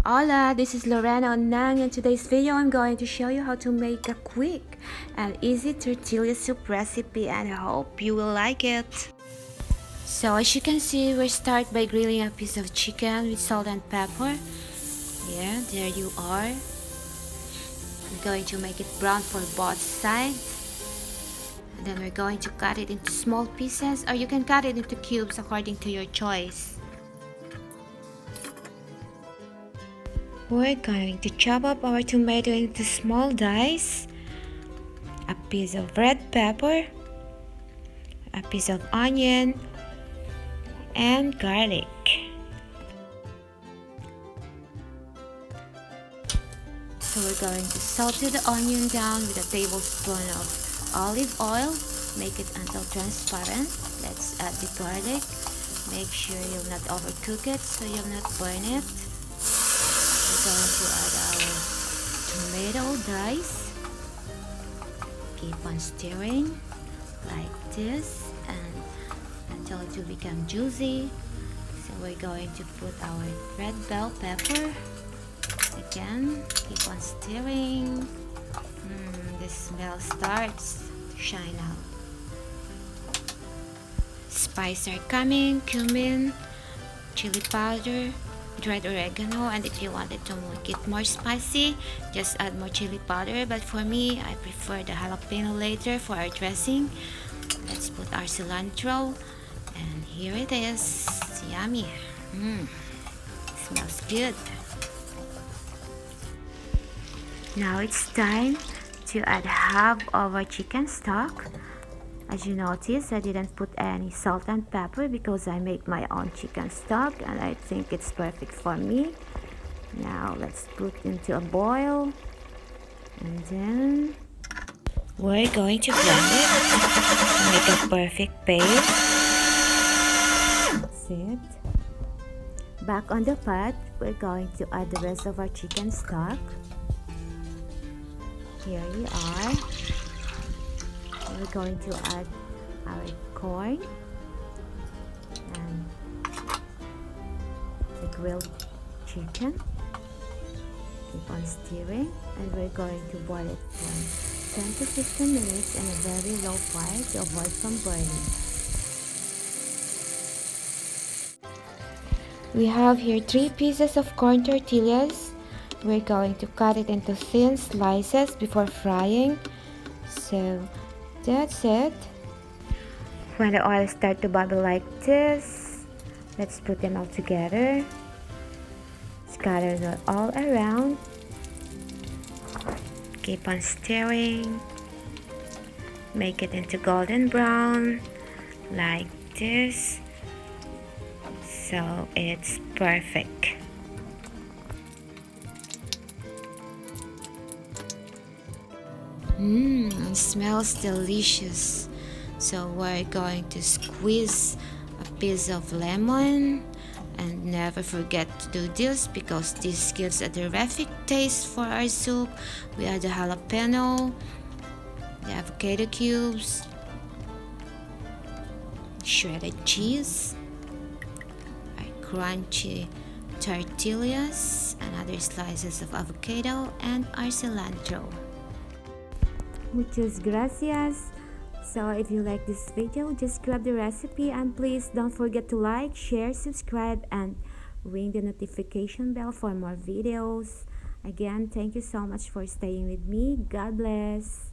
Hola, this is Lorena Onnang. In today's video, I'm going to show you how to make a quick and easy tortilla soup recipe, and I hope you will like it. So as you can see, we start by grilling a piece of chicken with salt and pepper. Yeah, there you are. We're going to make it brown for both sides. And then we're going to cut it into small pieces, or you can cut it into cubes according to your choice. We're going to chop up our tomato into small dice, a piece of red pepper, a piece of onion, and garlic. So we're going to saute the onion down with a tablespoon of olive oil. Make it until transparent. Let's add the garlic. Make sure you'll not overcook it so you'll not burn it. We're going to add our tomato dice. Keep on stirring like this and until it will become juicy. So we're going to put our red bell pepper. Again, keep on stirring. The smell starts to shine out. Spices are coming: cumin, chili powder, dried oregano, and if you wanted to make it more spicy, just add more chili powder, but for me, I prefer the jalapeno later for our dressing. Let's put our cilantro, and here it is. Yummy. Smells good. Now it's time to add half of our chicken stock. As you notice, I didn't put any salt and pepper because I make my own chicken stock and I think it's perfect for me. Now let's put into a boil and then we're going to blend it to make a perfect paste. That's it. Back on the pot, we're going to add the rest of our chicken stock. Here we are. We're going to add our corn and the grilled chicken. Keep on stirring and we're going to boil it for 10 to 15 minutes on a very low fire to avoid from burning. We have here 3 pieces of corn tortillas. We're going to cut it into thin slices before frying. So that's it. When the oil starts to bubble like this, let's put them all together. Scatter them all around. Keep on stirring. Make it into golden brown like this. So it's perfect. It smells delicious. So we're going to squeeze a piece of lemon, and never forget to do this because this gives a terrific taste for our soup. We add the jalapeno, the avocado cubes, shredded cheese, our crunchy tortillas, and other slices of avocado, and our cilantro. Muchas gracias. So if you like this video, just grab the recipe and please don't forget to like, share, subscribe, and ring the notification bell for more videos. Again, thank you so much for staying with me. God bless.